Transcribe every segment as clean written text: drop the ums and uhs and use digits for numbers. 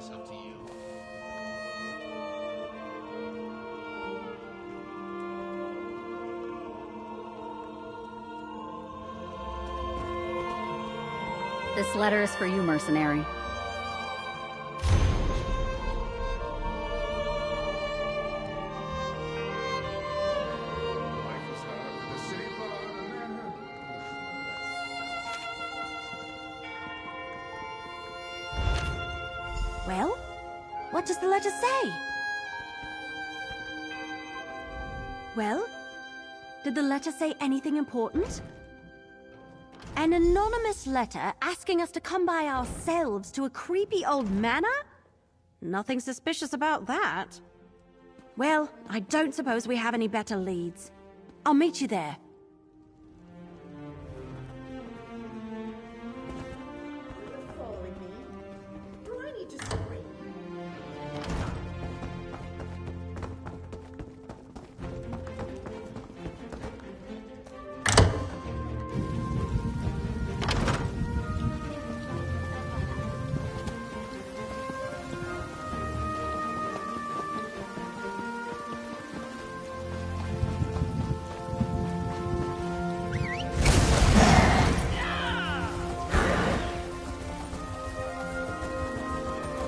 that's up to you. This letter is for you, mercenary. Well, what does the letter say? Well, did the letter say anything important? An anonymous letter asking us to come by ourselves to a creepy old manor? Nothing suspicious about that. Well, I don't suppose we have any better leads. I'll meet you there.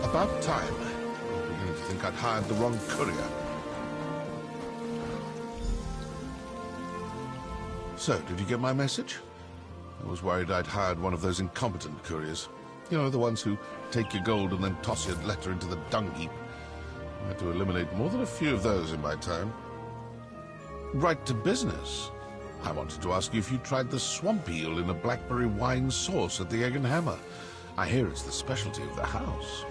About time. I'm beginning to think I'd hired the wrong courier. So, did you get my message? I was worried I'd hired one of those incompetent couriers. You know, the ones who take your gold and then toss your letter into the dung heap. I had to eliminate more than a few of those in my time. Right to business. I wanted to ask you if you tried the swamp eel in a blackberry wine sauce at the Egg and Hammer. I hear it's the specialty of the house.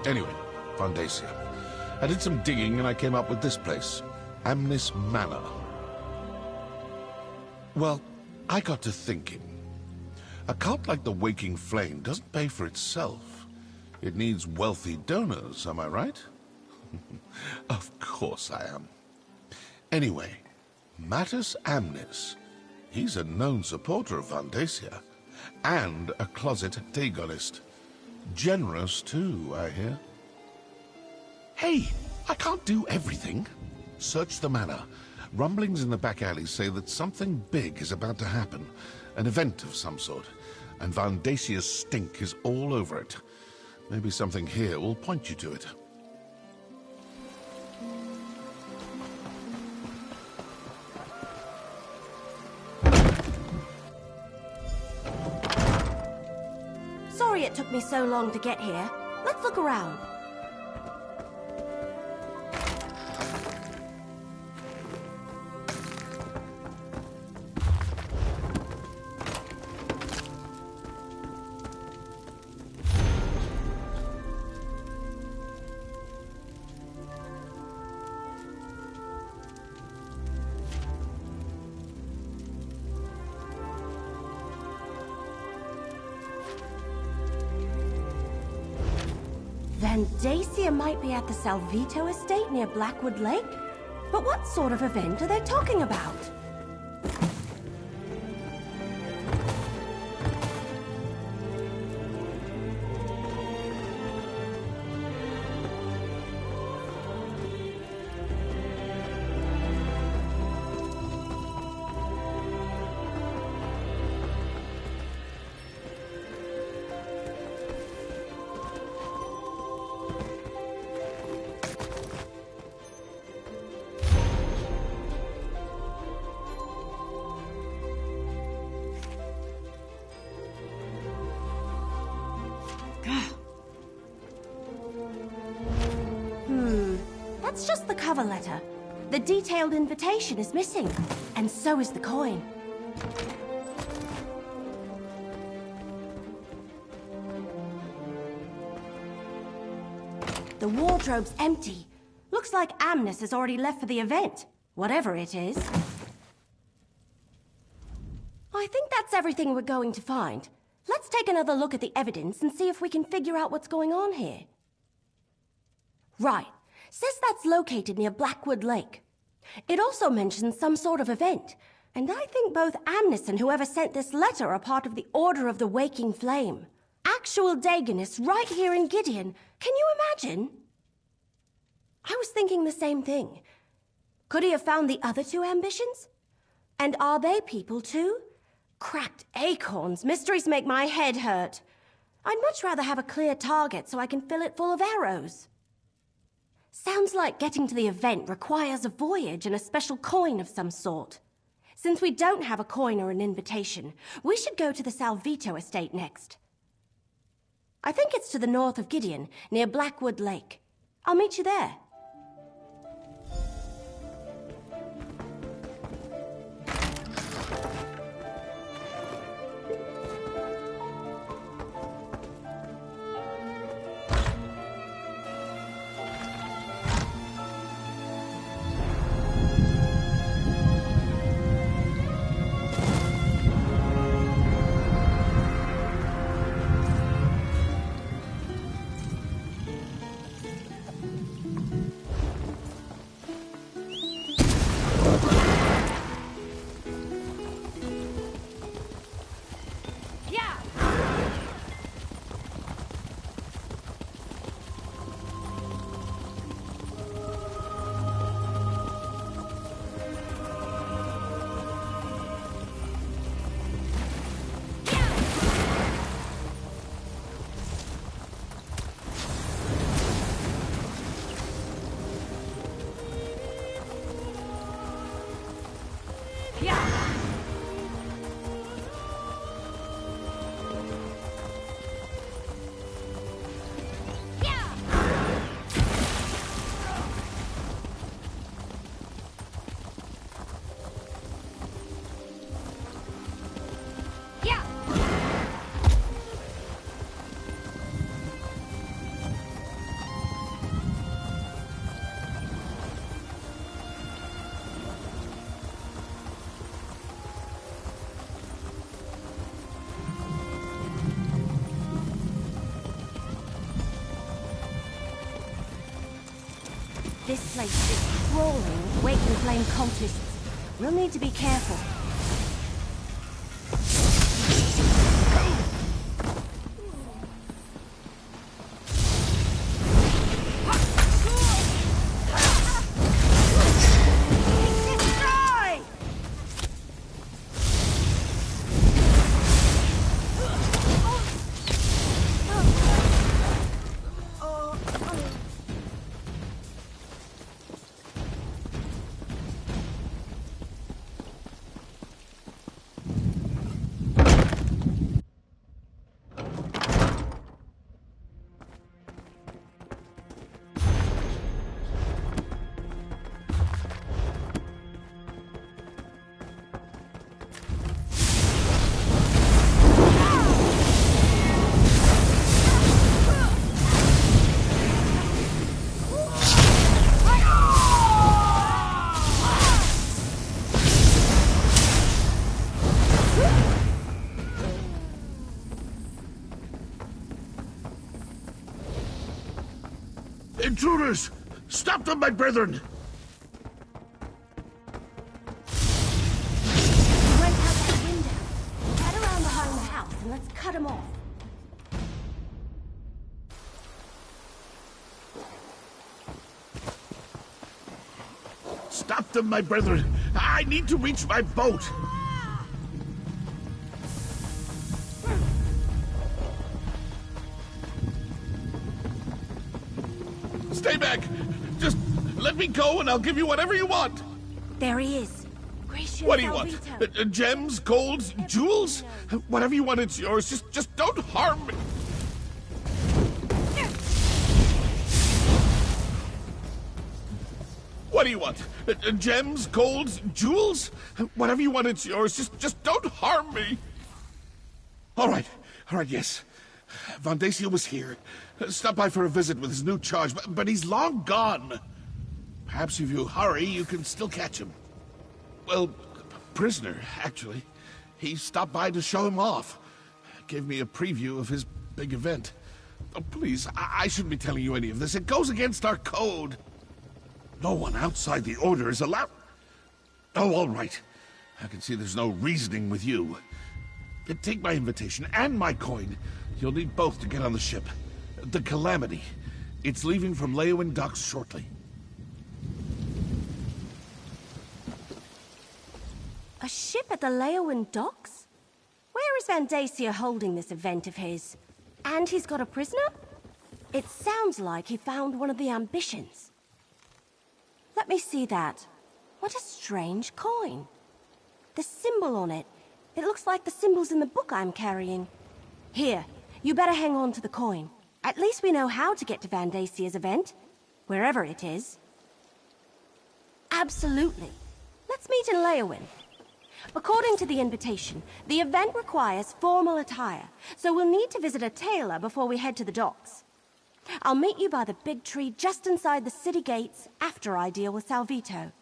Anyway, Vandacia. I did some digging and I came up with this place. Amnis Manor. Well, I got to thinking. A cult like the Waking Flame doesn't pay for itself. It needs wealthy donors, am I right? Of course I am. Anyway, Mattus Amnis. He's a known supporter of Vandacia. And a closet Dagonist. Generous, too, I hear. Hey, I can't do everything. Search the manor. Rumblings in the back alleys say that something big is about to happen. An event of some sort. And Vandacia's stink is all over it. Maybe something here will point you to it. Sorry it took me so long to get here. Let's look around. Vandacia might be at the Salvito estate near Blackwood Lake? But what sort of event are they talking about? That's just the cover letter. The detailed invitation is missing, and so is the coin. The wardrobe's empty. Looks like Amnis has already left for the event, whatever it is. I think that's everything we're going to find. Let's take another look at the evidence and see if we can figure out what's going on here. Right. Says that's located near Blackwood Lake. It also mentions some sort of event, and I think both Amnis and whoever sent this letter are part of the Order of the Waking Flame. actual Dagonis right here in Gideon. Can you imagine? I was thinking the same thing. Could he have found the other two ambitions? And are they people too? Cracked acorns. Mysteries make my head hurt. I'd much rather have a clear target so I can fill it full of arrows. Sounds like getting to the event requires a voyage and a special coin of some sort. Since we don't have a coin or an invitation, we should go to the Salvito estate next. I think it's to the north of Gideon, near Blackwood Lake. I'll meet you there. This place is crawling with Waking Flame cultists. We'll need to be careful. Intruders! Stop them, my brethren! He went out that window. Head around behind the house and let's cut him off. Stop them, my brethren! I need to reach my boat! Stay back! Just let me go and I'll give you whatever you want! There he is. Gracious What do you Salvito. want? Gems, golds, jewels? Whatever you want, it's yours. Just don't harm me! What do you want? Gems, golds, jewels? Whatever you want, it's yours. Just don't harm me! All right, yes. Von Dacia was here. Stopped by for a visit with his new charge, but he's long gone. Perhaps if you hurry, you can still catch him. Well, prisoner, actually. He stopped by to show him off. Gave me a preview of his big event. Oh, please, I shouldn't be telling you any of this. It goes against our code. No one outside the Order is allowed... Oh, all right. I can see there's no reasoning with you. Take my invitation and my coin. You'll need both to get on the ship. The Calamity. It's leaving from Leowin docks shortly. A ship at the Leowin docks? Where is Vandacia holding this event of his? And he's got a prisoner? It sounds like he found one of the ambitions. Let me see that. What a strange coin. The symbol on it. It looks like the symbols in the book I'm carrying. Here, you better hang on to the coin. At least we know how to get to Vandacia's event. Wherever it is. Absolutely. Let's meet in Leowin. According to the invitation, the event requires formal attire, so we'll need to visit a tailor before we head to the docks. I'll meet you by the big tree just inside the city gates after I deal with Salvito.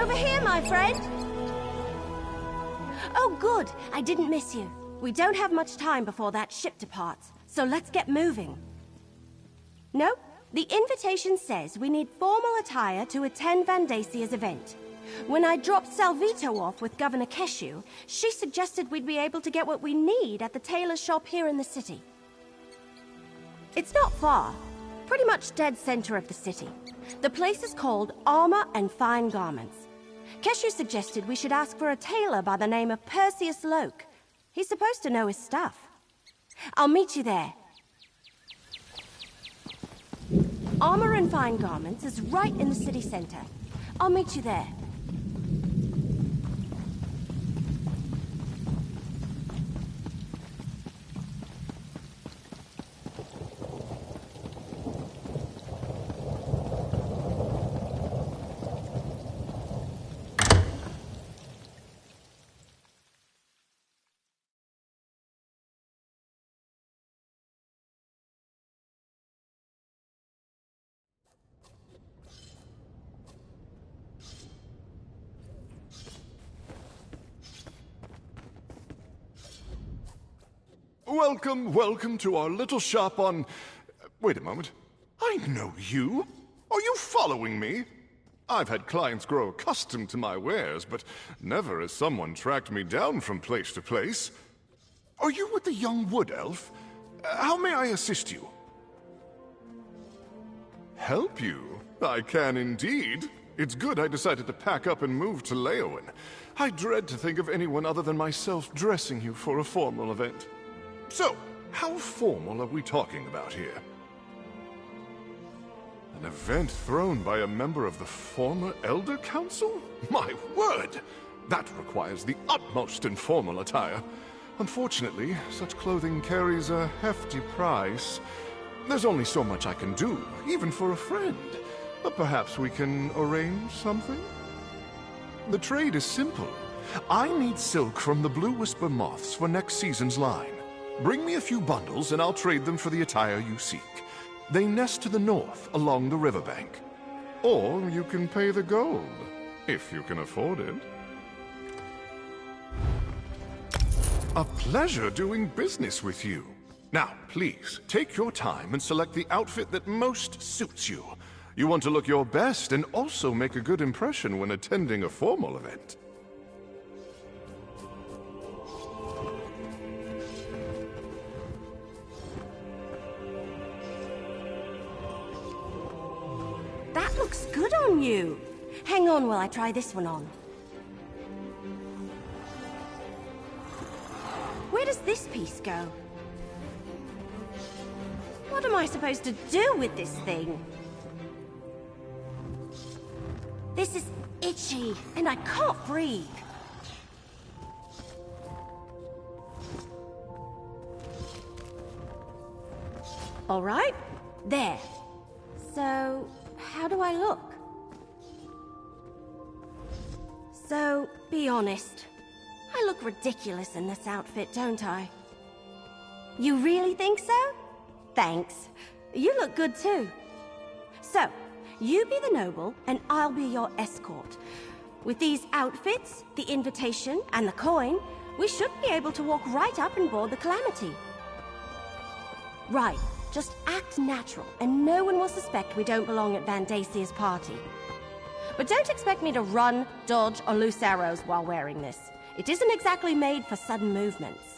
Over here, my friend! Oh, good. I didn't miss you. We don't have much time before that ship departs, so let's get moving. Nope. The invitation says we need formal attire to attend Vandacia's event. When I dropped Salvito off with Governor Keshu, she suggested we'd be able to get what we need at the tailor's shop here in the city. It's not far. Pretty much dead center of the city. The place is called Armor and Fine Garments. Keshu suggested we should ask for a tailor by the name of Perseus Loke. He's supposed to know his stuff. I'll meet you there. Armor and Fine Garments is right in the city center. I'll meet you there. Welcome to our little shop on... Wait a moment. I know you. Are you following me? I've had clients grow accustomed to my wares, but never has someone tracked me down from place to place. Are you with the young wood elf? How may I assist you? Help you? I can indeed. It's good I decided to pack up and move to Leowin. I dread to think of anyone other than myself dressing you for a formal event. So, how formal are we talking about here? An event thrown by a member of the former Elder Council? My word! That requires the utmost informal attire. Unfortunately, such clothing carries a hefty price. There's only so much I can do, even for a friend. But perhaps we can arrange something? The trade is simple. I need silk from the Blue Whisper Moths for next season's line. Bring me a few bundles and I'll trade them for the attire you seek. They nest to the north along the riverbank. Or you can pay the gold, if you can afford it. A pleasure doing business with you. Now, please, take your time and select the outfit that most suits you. You want to look your best and also make a good impression when attending a formal event. good on you. Hang on while I try this one on. Where does this piece go? What am I supposed to do with this thing? This is itchy, and I can't breathe. All right, there. So, how do I look? So, be honest. I look ridiculous in this outfit, don't I? You really think so? Thanks. You look good too. So, you be the noble, and I'll be your escort. With these outfits, the invitation, and the coin, we should be able to walk right up and board the Calamity. Right. Just act natural, and no one will suspect we don't belong at Vandasia's party. But don't expect me to run, dodge, or loose arrows while wearing this. It isn't exactly made for sudden movements.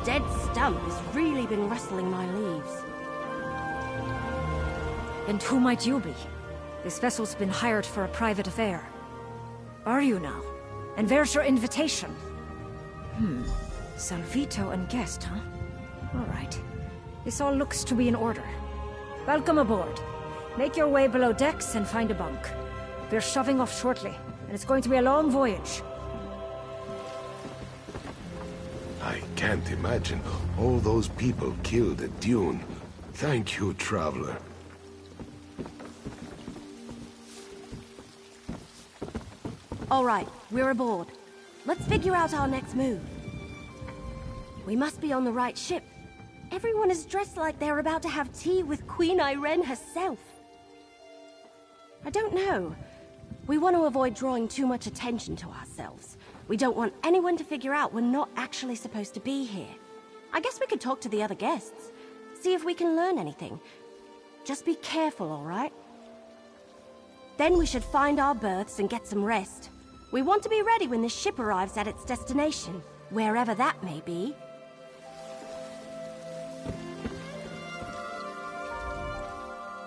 Dead stump has really been rustling my leaves. And who might you be? This vessel's been hired for a private affair. Are you now? And where's your invitation? Salvito and guest, huh? All right. This all looks to be in order. Welcome aboard. Make your way below decks and find a bunk. We're shoving off shortly, and it's going to be a long voyage. I can't imagine all those people killed at Dune. Thank you, traveler. All right, we're aboard. Let's figure out our next move. We must be on the right ship. Everyone is dressed like they're about to have tea with Queen Irene herself. I don't know. We want to avoid drawing too much attention to ourselves. We don't want anyone to figure out we're not actually supposed to be here. I guess we could talk to the other guests. See if we can learn anything. Just be careful, all right? Then we should find our berths and get some rest. We want to be ready when the ship arrives at its destination, wherever that may be.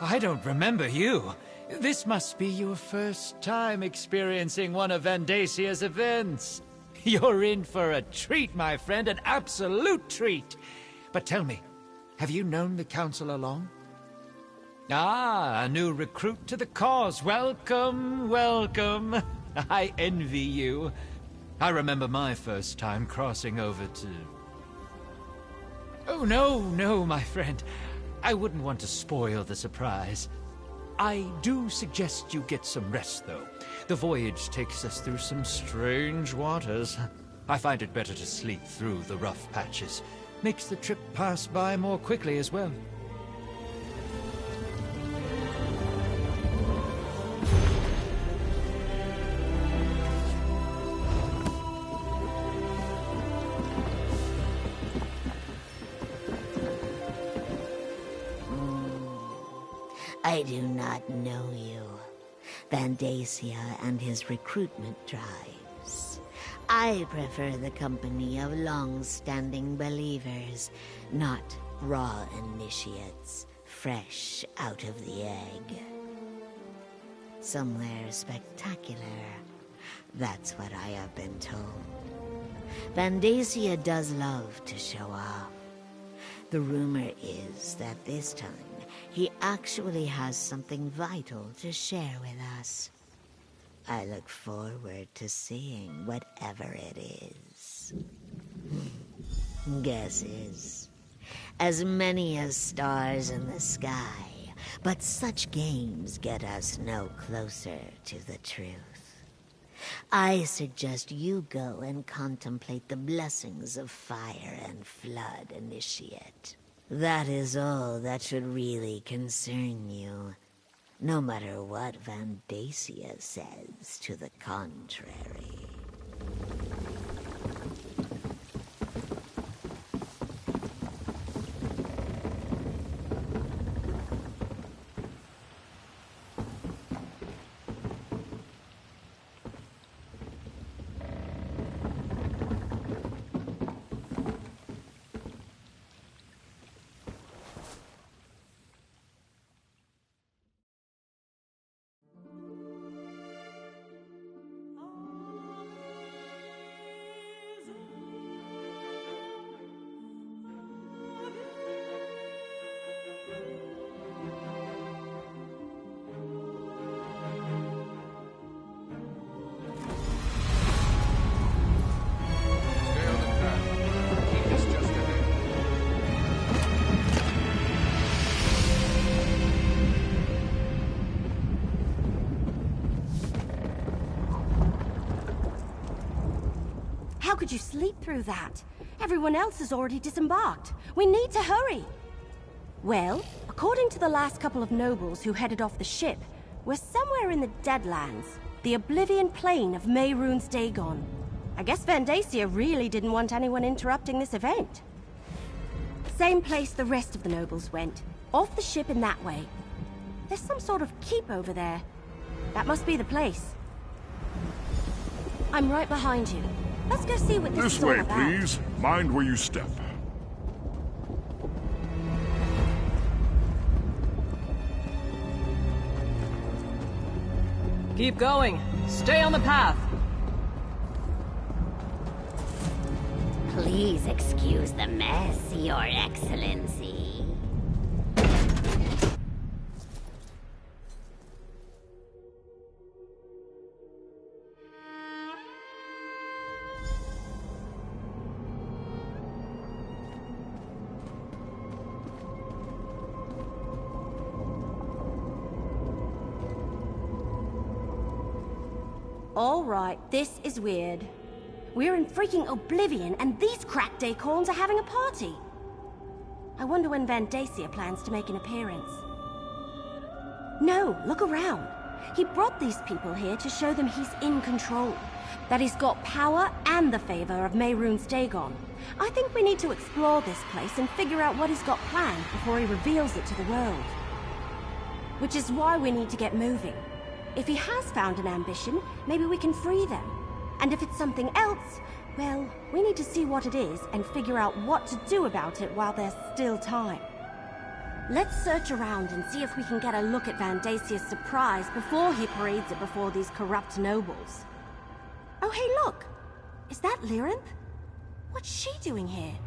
I don't remember you. This must be your first time experiencing one of Vandasia's events. You're in for a treat, my friend, an absolute treat. But tell me, have you known the Council long? Ah, a new recruit to the cause. Welcome, welcome. I envy you. I remember my first time crossing over to... Oh, no, my friend. I wouldn't want to spoil the surprise. I do suggest you get some rest, though. The voyage takes us through some strange waters. I find it better to sleep through the rough patches. Makes the trip pass by more quickly as well. I do not know you. Vandasia and his recruitment drives. I prefer the company of long-standing believers, not raw initiates, fresh out of the egg. Somewhere spectacular. That's what I have been told. Vandacia does love to show off. The rumor is that this time, he actually has something vital to share with us. I look forward to seeing whatever it is. Guesses. As many as stars in the sky, but such games get us no closer to the truth. I suggest you go and contemplate the blessings of fire and flood, Initiate. That is all that should really concern you, no matter what Vandacia says to the contrary. How could you sleep through that? Everyone else has already disembarked. We need to hurry. Well, according to the last couple of nobles who headed off the ship, we're somewhere in the Deadlands, the Oblivion Plain of Mehrunes Dagon. I guess Vandacia really didn't want anyone interrupting this event. Same place the rest of the nobles went, off the ship in that way. There's some sort of keep over there. That must be the place. I'm right behind you. Let's go see what this is all about. This way, please. Mind where you step. Keep going. Stay on the path. Please excuse the mess, Your Excellency. All right, this is weird. We're in freaking Oblivion, and these cracked acorns are having a party. I wonder when Vandacia plans to make an appearance. No, look around. He brought these people here to show them he's in control. That he's got power and the favor of Mehrunes Dagon. I think we need to explore this place and figure out what he's got planned before he reveals it to the world. Which is why we need to get moving. If he has found an ambition, maybe we can free them. And if it's something else, well, we need to see what it is and figure out what to do about it while there's still time. Let's search around and see if we can get a look at Vandacia's surprise before he parades it before these corrupt nobles. Oh, hey, look! Is that Lyrinth? What's she doing here?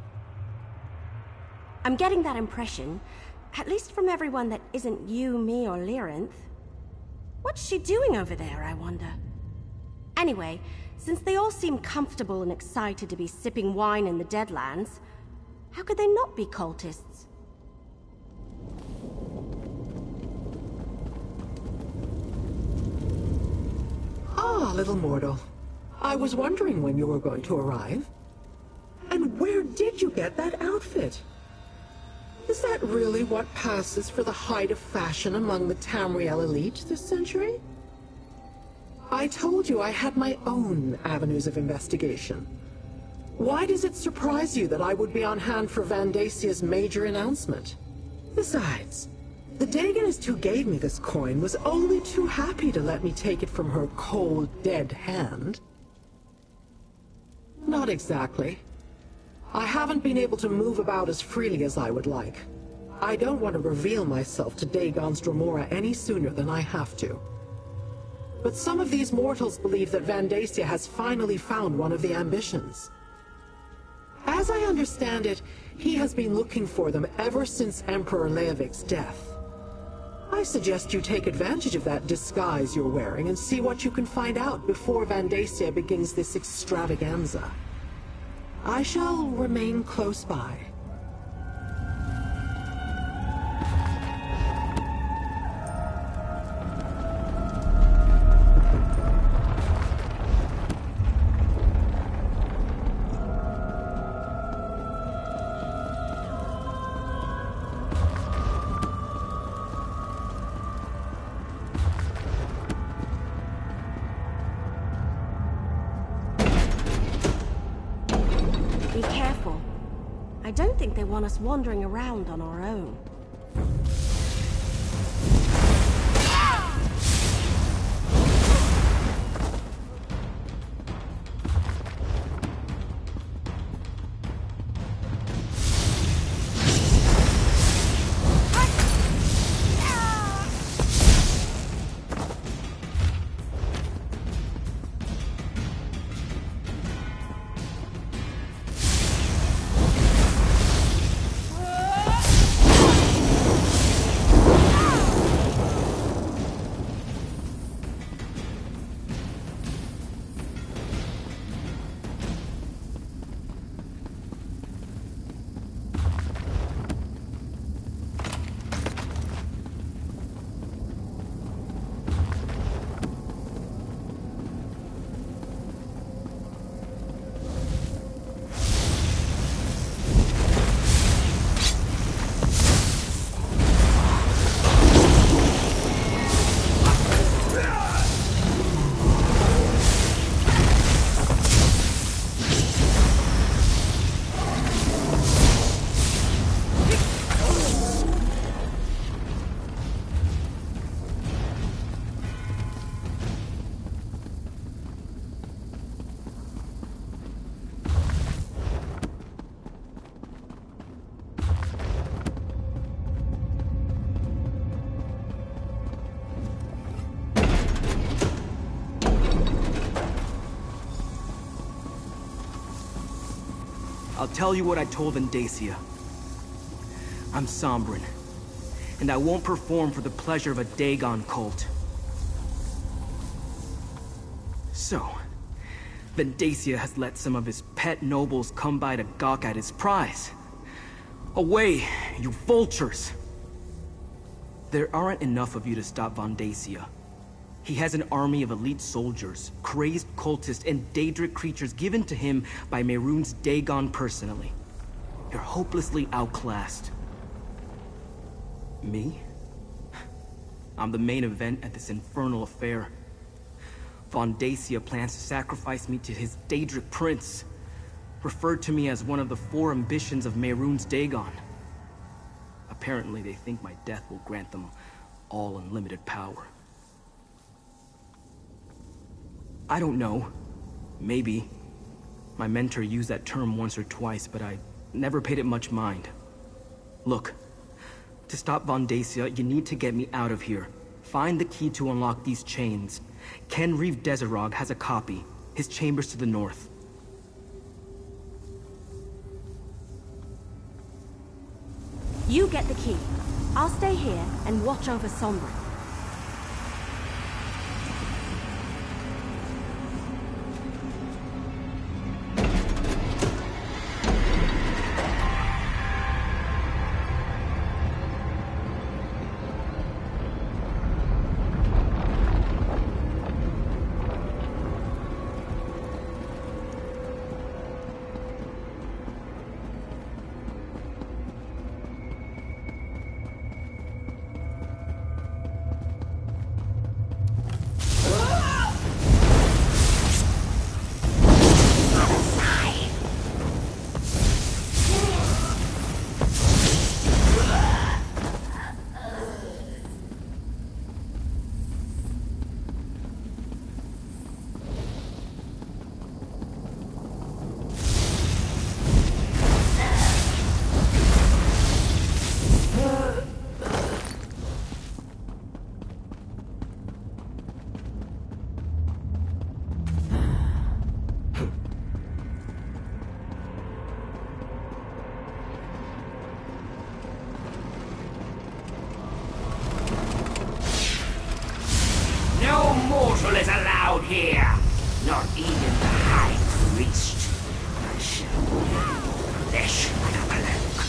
I'm getting that impression, at least from everyone that isn't you, me, or Lyrinth. What's she doing over there, I wonder? Anyway, since they all seem comfortable and excited to be sipping wine in the Deadlands, how could they not be cultists? Ah, little mortal. I was wondering when you were going to arrive. And where did you get that outfit? Is that really what passes for the height of fashion among the Tamriel elite this century? I told you I had my own avenues of investigation. Why does it surprise you that I would be on hand for Vandacia's major announcement? Besides, the Dagonist who gave me this coin was only too happy to let me take it from her cold, dead hand. Not exactly. I haven't been able to move about as freely as I would like. I don't want to reveal myself to Dagon's Dromora any sooner than I have to. but some of these mortals believe that Vandacia has finally found one of the ambitions. As I understand it, he has been looking for them ever since Emperor Leovik's death. I suggest you take advantage of that disguise you're wearing and see what you can find out before Vandacia begins this extravaganza. I shall remain close by. Be careful. I don't think they want us wandering around on our own. I'll tell you what I told Vandacia. I'm Sombrin, and I won't perform for the pleasure of a Dagon cult. So, Vandacia has let some of his pet nobles come by to gawk at his prize. Away, you vultures! There aren't enough of you to stop Vandacia. He has an army of elite soldiers, crazed cultists, and Daedric creatures given to him by Mehrunes Dagon personally. You're hopelessly outclassed. Me? I'm the main event at this infernal affair. Vandacia plans to sacrifice me to his Daedric prince, referred to me as one of the 4 ambitions of Mehrunes Dagon. Apparently they think my death will grant them all unlimited power. I don't know. Maybe. My mentor used that term once or twice, but I never paid it much mind. Look, to stop Vandacia, you need to get me out of here. Find the key to unlock these chains. Ken Reeve Desirog has a copy. His chamber's to the north. You get the key. I'll stay here and watch over Sombra. Not even the High Priest. I shall flesh like a cloak.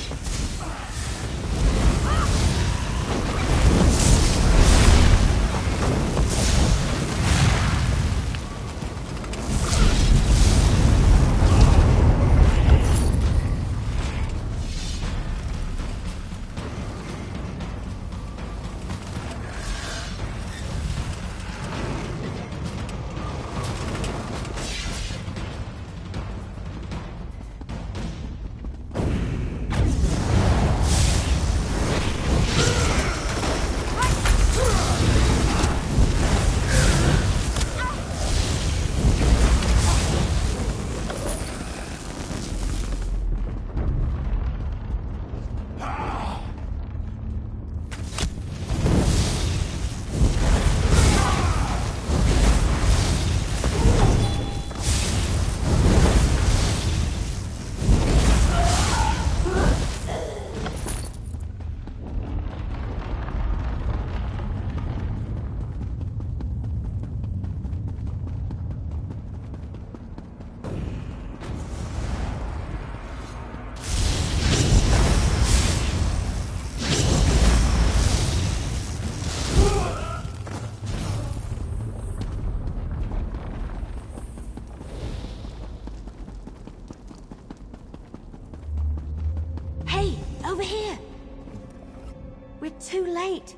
Too late.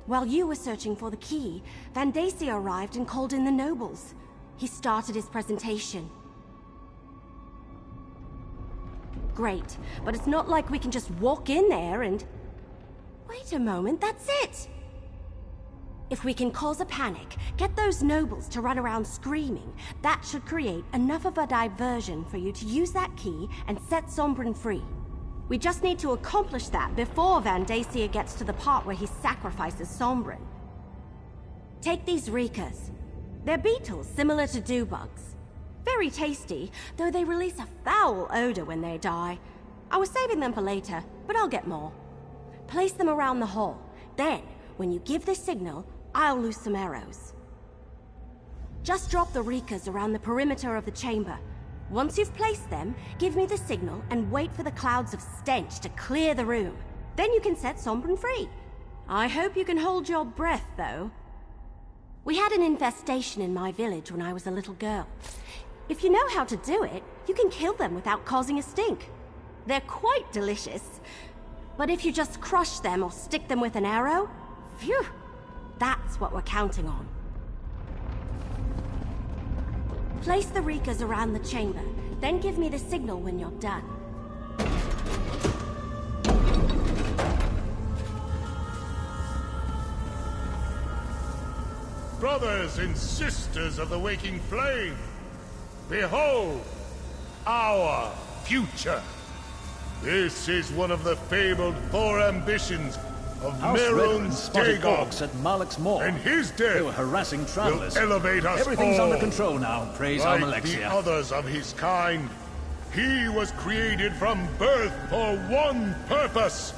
While you were searching for the key, Vandacia arrived and called in the nobles. He started his presentation. Great, but it's not like we can just walk in there and... Wait a moment, that's it! If we can cause a panic, get those nobles to run around screaming, that should create enough of a diversion for you to use that key and set Sombrin free. We just need to accomplish that before Vandacia gets to the part where he sacrifices Sombrin. Take these Reekers. They're beetles similar to dewbugs. Very tasty, though they release a foul odor when they die. I was saving them for later, but I'll get more. Place them around the hall. Then, when you give the signal, I'll loose some arrows. Just drop the Reekers around the perimeter of the chamber. Once you've placed them, give me the signal and wait for the clouds of stench to clear the room. Then you can set Sombrin free. I hope you can hold your breath, though. We had an infestation in my village when I was a little girl. If you know how to do it, you can kill them without causing a stink. They're quite delicious. But if you just crush them or stick them with an arrow, phew, that's what we're counting on. Place the Reekers around the chamber, then give me the signal when you're done. Brothers and sisters of the waking flame, behold our future. This is one of the fabled four ambitions of Merun Stegog at Malak's Moor. And his death they were harassing travelers. Will elevate us Everything's all. under control now, praise like Almalexia. the others of his kind, he was created from birth for one purpose: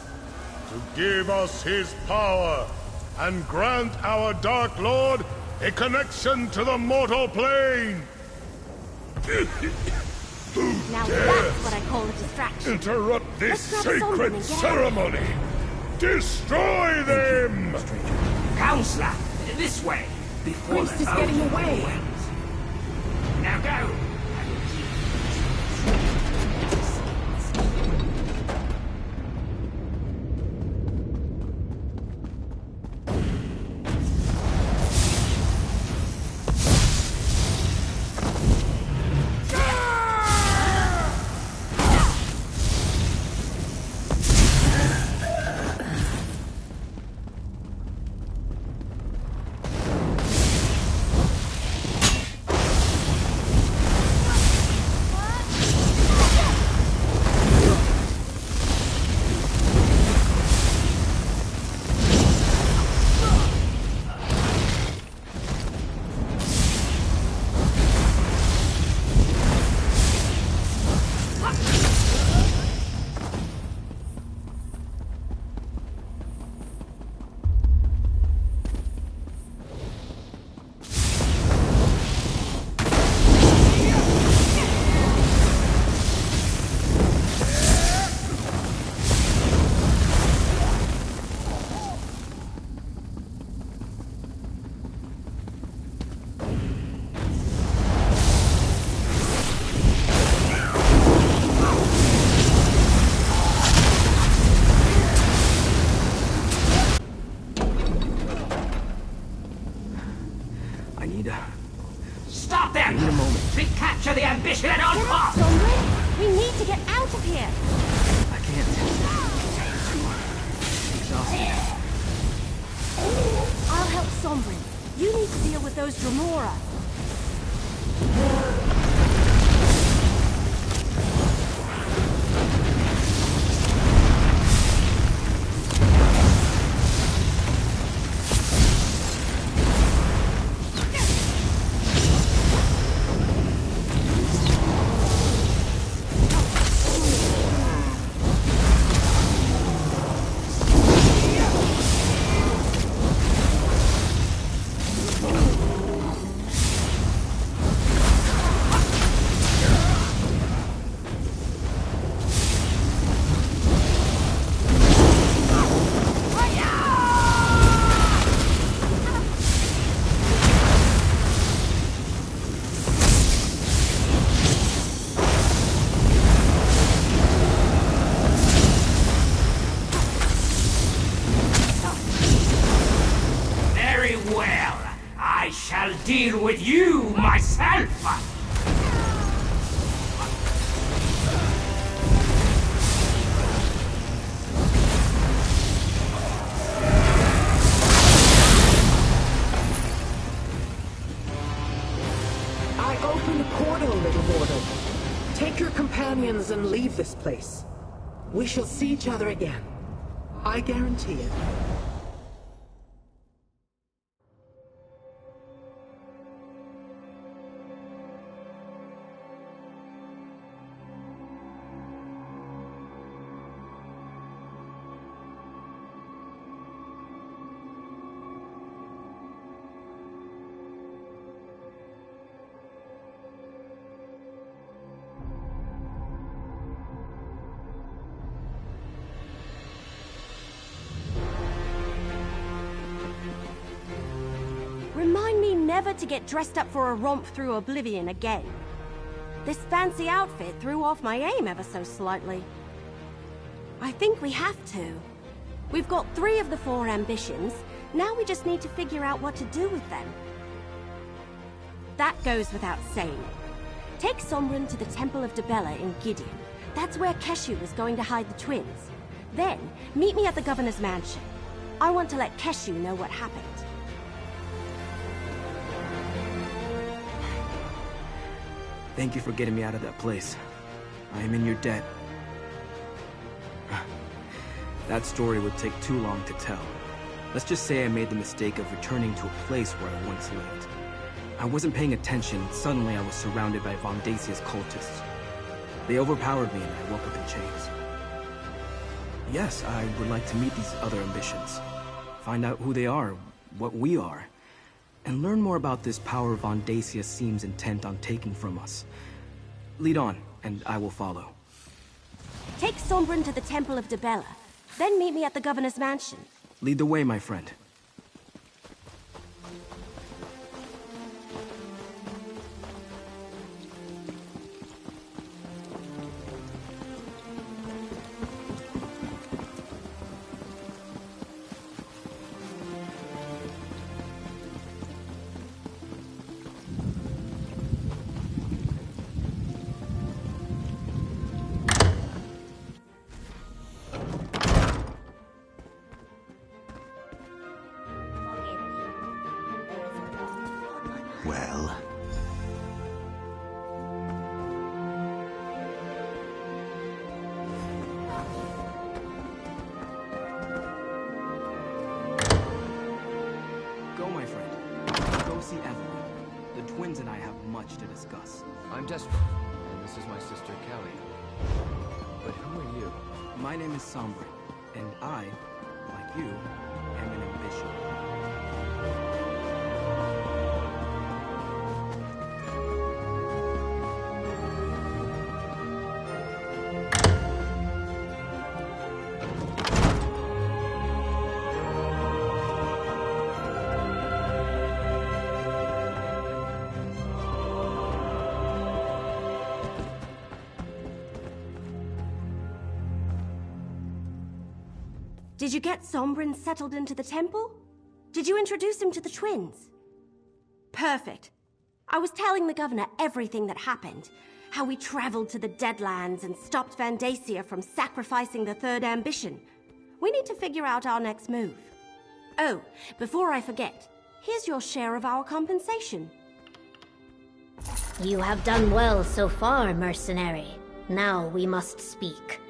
to give us his power and grant our Dark Lord a connection to the mortal plane. Now that's what I call a distraction. Interrupt this Let's grab sacred and get ceremony! Destroy them! Counselor, this way! Before Priest is getting away! Now go! Stop them! Need a moment. Recapture the ambition at all Get up, costs! Sombrin! We need to get out of here! I can't. Exhausted. I'll help Sombrin. You need to deal with those Dremora. Deal with you myself! I open a portal, little mortal. Take your companions and leave this place. We shall see each other again. I guarantee it. Remind me never to get dressed up for a romp through oblivion again. This fancy outfit threw off my aim ever so slightly. I think we have to. We've got 3 of the 4 ambitions. Now we just need to figure out what to do with them. That goes without saying. Take Sombrin to the Temple of Debella in Gideon. That's where Keshu was going to hide the twins. Then, meet me at the Governor's mansion. I want to let Keshu know what happened. Thank you for getting me out of that place. I am in your debt. That story would take too long to tell. Let's just say I made the mistake of returning to a place where I once lived. I wasn't paying attention, suddenly I was surrounded by Von Dacia's cultists. They overpowered me and I woke up in chains. Yes, I would like to meet these other ambitions. Find out who they are, what we are, and learn more about this power Von Dacia seems intent on taking from us. Lead on, and I will follow. Take Sombrin to the Temple of Debella, then meet me at the Governor's mansion. Lead the way, my friend. Well... Go, my friend. Go see Evelyn. The twins and I have much to discuss. I'm Destro, and this is my sister, Callie. But who are you? My name is Sombrin, and I, like you, am an ambition. Did you get Sombrin settled into the temple? Did you introduce him to the twins? Perfect. I was telling the governor everything that happened. How we traveled to the Deadlands and stopped Vandacia from sacrificing the third ambition. We need to figure out our next move. Oh, before I forget, here's your share of our compensation. You have done well so far, mercenary. Now we must speak.